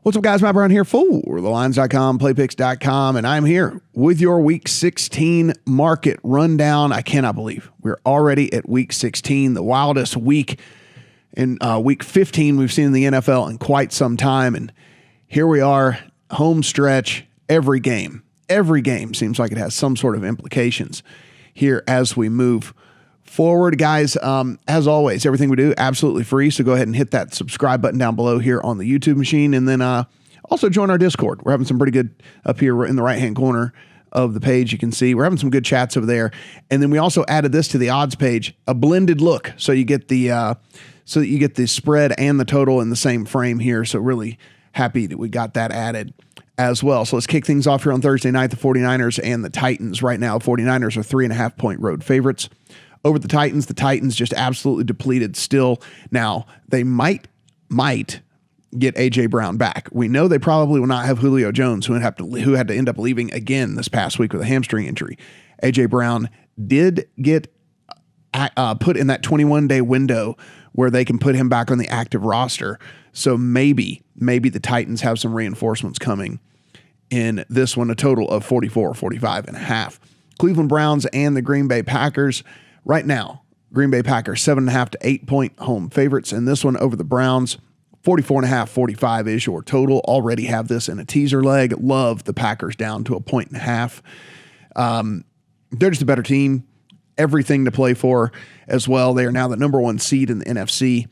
What's up, guys? Matt Brown here for thelines.com, playpicks.com, and I'm here with your Week 16 market rundown. I cannot believe we're already at Week 16, the wildest week in Week 15 we've seen in the NFL in quite some time, and here we are, home stretch, every game seems like it has some sort of implications here as we move forward, guys. As always, everything we do absolutely free, so go ahead and hit that subscribe button down below here on the YouTube machine, and then also join our Discord. We're having some pretty good up here in the right hand corner of the page. You can see we're having some good chats over there, and then we also added this to the odds page, a blended look, so you get the spread and the total in the same frame here. So really happy that we got that added as well. So let's kick things off here on Thursday night. The 49ers and the Titans. Right now, 49ers are 3.5 point road favorites over the Titans. The Titans just absolutely depleted still. Now, they might get A.J. Brown back. We know they probably will not have Julio Jones, who had to end up leaving again this past week with a hamstring injury. A.J. Brown did get put in that 21-day window where they can put him back on the active roster. So maybe the Titans have some reinforcements coming in this one, a total of 45.5. Cleveland Browns and the Green Bay Packers. Right now, Green Bay Packers 7.5 to 8 point home favorites, and this one over the Browns, 44.5, 45 is your total. Already have this in a teaser leg. Love the Packers down to 1.5. They're just a better team. Everything to play for as well. They are now the number one seed in the NFC.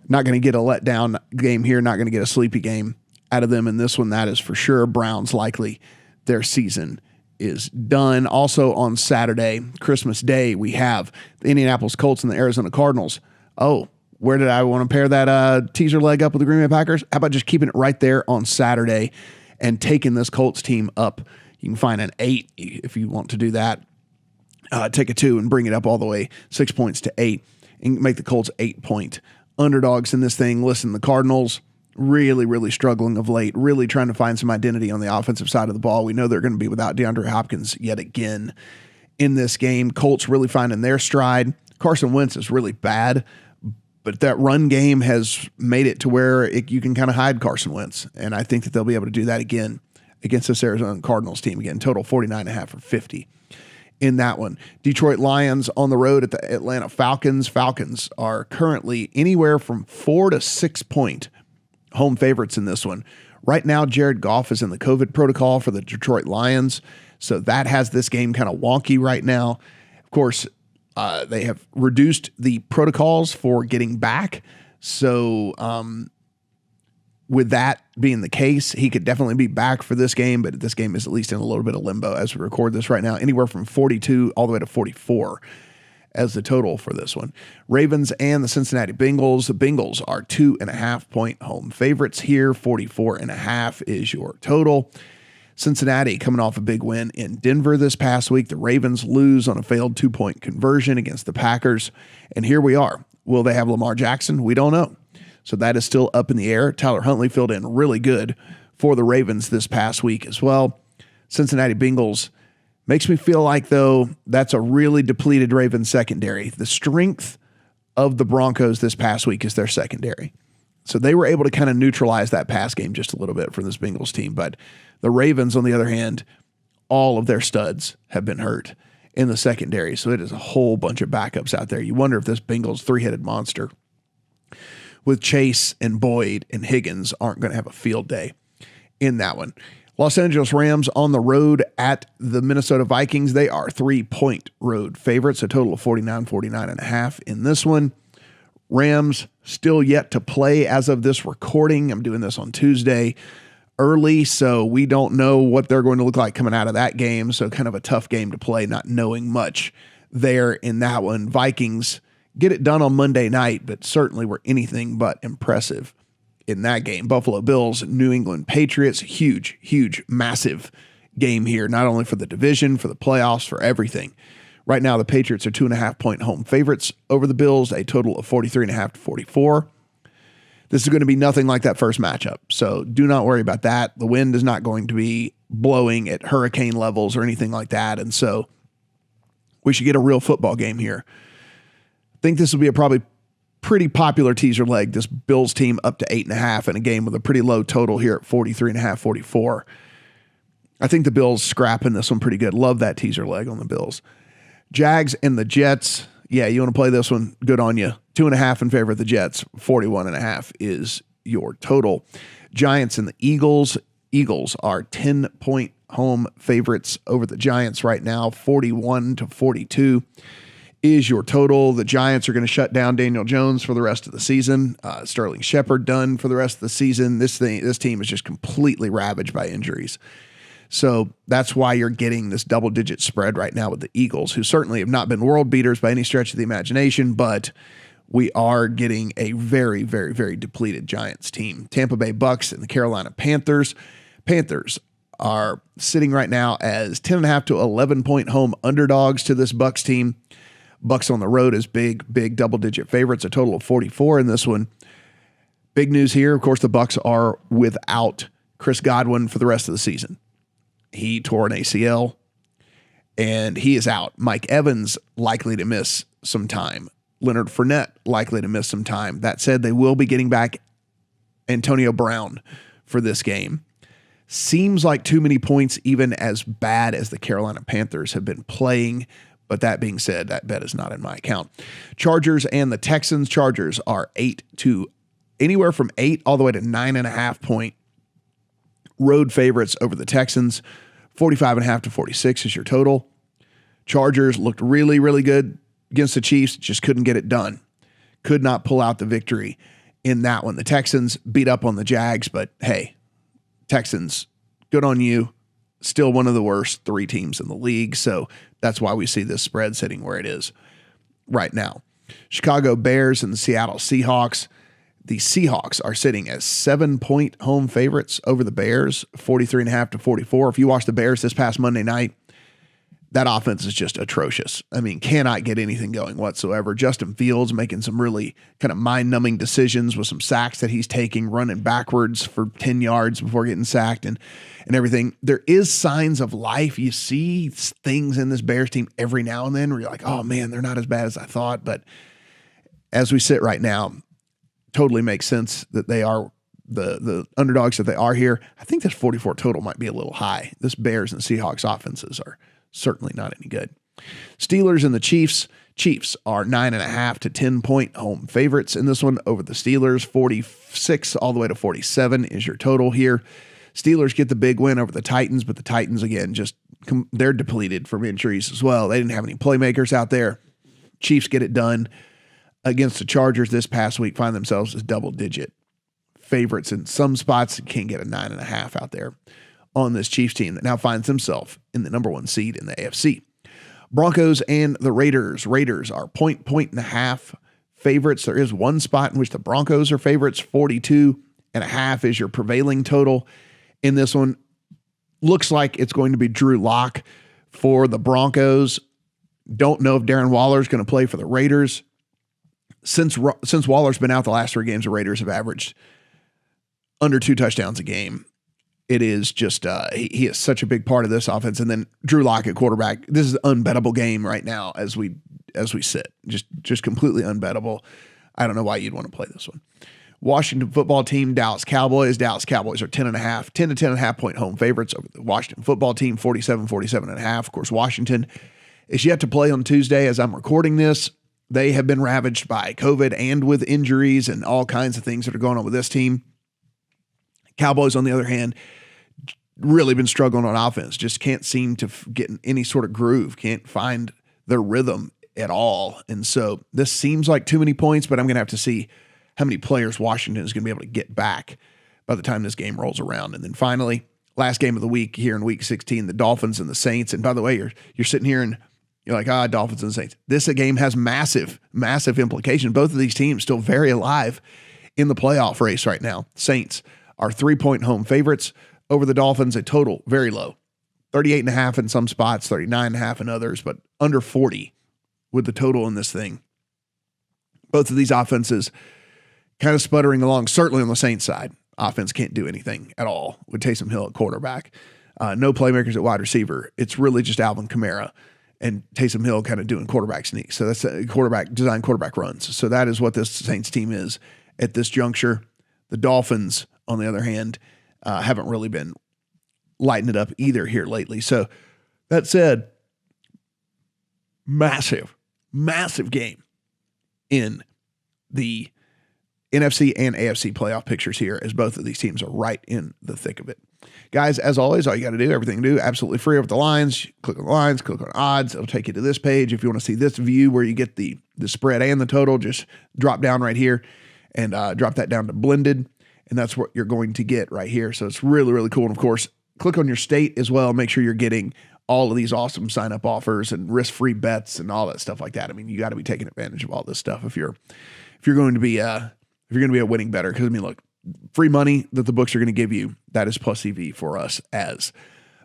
Not going to get a letdown game here. Not going to get a sleepy game out of them in this one. That is for sure. Browns likely their season is done. Also on Saturday, Christmas Day, we have the Indianapolis Colts and the Arizona Cardinals. Oh, where did I want to pair that teaser leg up with the Green Bay Packers? How about just keeping it right there on Saturday and taking this Colts team up? You can find an 8 if you want to do that. Take a 2 and bring it up all the way 6 points to 8 and make the Colts 8-point underdogs in this thing. Listen, the Cardinals really struggling of late, really trying to find some identity on the offensive side of the ball. We know they're going to be without DeAndre Hopkins yet again in this game. Colts really finding their stride. Carson Wentz is really bad, but that run game has made it to where you can kind of hide Carson Wentz, and I think that they'll be able to do that again against this Arizona Cardinals team. Again, total 49.5 or 50 in that one. Detroit Lions on the road at the Atlanta Falcons. Falcons are currently anywhere from 4 to 6 point home favorites in this one. Right now, Jared Goff is in the COVID protocol for the Detroit Lions, so that has this game kind of wonky right now. Of course, they have reduced the protocols for getting back, so with that being the case, he could definitely be back for this game, but this game is at least in a little bit of limbo as we record this right now, anywhere from 42 all the way to 44 as the total for this one. Ravens and the Cincinnati Bengals. The Bengals are 2.5 point home favorites here. 44.5 is your total. Cincinnati coming off a big win in Denver this past week. The Ravens lose on a failed 2-point conversion against the Packers. And here we are. Will they have Lamar Jackson? We don't know. So that is still up in the air. Tyler Huntley filled in really good for the Ravens this past week as well. Cincinnati Bengals makes me feel like, though, that's a really depleted Ravens secondary. The strength of the Broncos this past week is their secondary. So they were able to kind of neutralize that pass game just a little bit for this Bengals team. But the Ravens, on the other hand, all of their studs have been hurt in the secondary. So it is a whole bunch of backups out there. You wonder if this Bengals three-headed monster with Chase and Boyd and Higgins aren't going to have a field day in that one. Los Angeles Rams on the road at the Minnesota Vikings. They are 3-point road favorites, a total of 49.5 in this one. Rams still yet to play as of this recording. I'm doing this on Tuesday early, so we don't know what they're going to look like coming out of that game. So kind of a tough game to play, not knowing much there in that one. Vikings get it done on Monday night, but certainly were anything but impressive in that game. Buffalo Bills, New England Patriots, huge, massive game here, not only for the division, for the playoffs, for everything. Right now, the Patriots are 2.5 point home favorites over the Bills, a total of 43.5 to 44. This is going to be nothing like that first matchup, so do not worry about that. The wind is not going to be blowing at hurricane levels or anything like that, and so we should get a real football game here. I think this will be a probably pretty popular teaser leg, this Bills team up to 8.5 in a game with a pretty low total here at 43.5, 44. I think the Bills scrapping this one pretty good. Love that teaser leg on the Bills. Jags and the Jets. Yeah, you want to play this one? Good on you. 2.5 in favor of the Jets. 41.5 is your total. Giants and the Eagles. Eagles are 10-point home favorites over the Giants right now. 41-42 is your total. The Giants are going to shut down Daniel Jones for the rest of the season. Sterling Shepard done for the rest of the season. This team is just completely ravaged by injuries. So that's why you're getting this double-digit spread right now with the Eagles, who certainly have not been world beaters by any stretch of the imagination, but we are getting a very, very, very depleted Giants team. Tampa Bay Bucks and the Carolina Panthers. Panthers are sitting right now as 10.5 to 11-point home underdogs to this Bucks team. Bucks on the road is big double-digit favorites, a total of 44 in this one. Big news here, of course, the Bucks are without Chris Godwin for the rest of the season. He tore an ACL, and he is out. Mike Evans likely to miss some time. Leonard Fournette likely to miss some time. That said, they will be getting back Antonio Brown for this game. Seems like too many points, even as bad as the Carolina Panthers have been playing. But that being said, that bet is not in my account. Chargers and the Texans. Chargers are anywhere from 8 all the way to 9.5 point road favorites over the Texans. 45.5 to 46 is your total. Chargers looked really, really good against the Chiefs, just couldn't get it done. Could not pull out the victory in that one. The Texans beat up on the Jags, but hey, Texans, good on you. Still one of the worst 3 teams in the league, so that's why we see this spread sitting where it is right now. Chicago Bears and the Seattle Seahawks. The Seahawks are sitting as 7-point home favorites over the Bears, 43.5 to 44. If you watch the Bears this past Monday night, that offense is just atrocious. I mean, cannot get anything going whatsoever. Justin Fields making some really kind of mind-numbing decisions with some sacks that he's taking, running backwards for 10 yards before getting sacked and everything. There is signs of life. You see things in this Bears team every now and then where you're like, oh man, they're not as bad as I thought. But as we sit right now, totally makes sense that they are the underdogs that they are here. I think this 44 total might be a little high. This Bears and Seahawks offenses are certainly not any good. Steelers and the Chiefs. Chiefs are 9.5 to 10-point home favorites in this one over the Steelers. 46 all the way to 47 is your total here. Steelers get the big win over the Titans, but the Titans, again, they're depleted from injuries as well. They didn't have any playmakers out there. Chiefs get it done against the Chargers this past week, find themselves as double-digit favorites in some spots. Can't get a 9.5 out there on this Chiefs team that now finds himself in the number 1 seed in the AFC. Broncos and the Raiders. Raiders are point and a half favorites. There is one spot in which the Broncos are favorites. 42.5 is your prevailing total in this one. Looks like it's going to be Drew Lock for the Broncos. Don't know if Darren Waller's going to play for the Raiders. Since Waller's been out the last 3 games, the Raiders have averaged under 2 touchdowns a game. It is just, he is such a big part of this offense. And then Drew Lock at quarterback. This is an unbettable game right now as we sit. Just completely unbettable. I don't know why you'd want to play this one. Washington football team, Dallas Cowboys. Dallas Cowboys are 10 to 10.5 point home favorites over the Washington football team, 47.5. Of course, Washington is yet to play on Tuesday as I'm recording this. They have been ravaged by COVID and with injuries and all kinds of things that are going on with this team. Cowboys, on the other hand, really been struggling on offense. Just can't seem to get in any sort of groove. Can't find their rhythm at all. And so this seems like too many points, but I'm going to have to see how many players Washington is going to be able to get back by the time this game rolls around. And then finally, last game of the week here in week 16, the Dolphins and the Saints. And by the way, you're sitting here and you're like, Dolphins and Saints. This game has massive implication. Both of these teams still very alive in the playoff race right now. Saints are 3-point home favorites over the Dolphins, a total very low. 38.5 in some spots, 39.5 in others, but under 40 with the total in this thing. Both of these offenses kind of sputtering along, certainly on the Saints side. Offense can't do anything at all with Taysom Hill at quarterback. No playmakers at wide receiver. It's really just Alvin Kamara and Taysom Hill kind of doing quarterback sneaks. So that's a quarterback runs. So that is what this Saints team is at this juncture. The Dolphins, on the other hand, haven't really been lighting it up either here lately. So that said, massive game in the NFC and AFC playoff pictures here, as both of these teams are right in the thick of it. Guys, as always, all you got to do, everything to do, absolutely free over the lines. Click on the lines, click on odds. It'll take you to this page. If you want to see this view where you get the spread and the total, just drop down right here and drop that down to blended. And that's what you're going to get right here. So it's really, really cool. And of course, click on your state as well. Make sure you're getting all of these awesome sign-up offers and risk-free bets and all that stuff like that. I mean, you got to be taking advantage of all this stuff if you're going to be a winning bettor. Because I mean, look, free money that the books are going to give you, that is plus EV for us as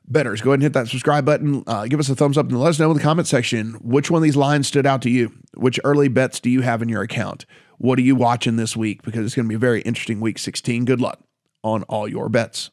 bettors. Go ahead and hit that subscribe button. Give us a thumbs up and let us know in the comment section which one of these lines stood out to you. Which early bets do you have in your account? What are you watching this week? Because it's going to be a very interesting week 16. Good luck on all your bets.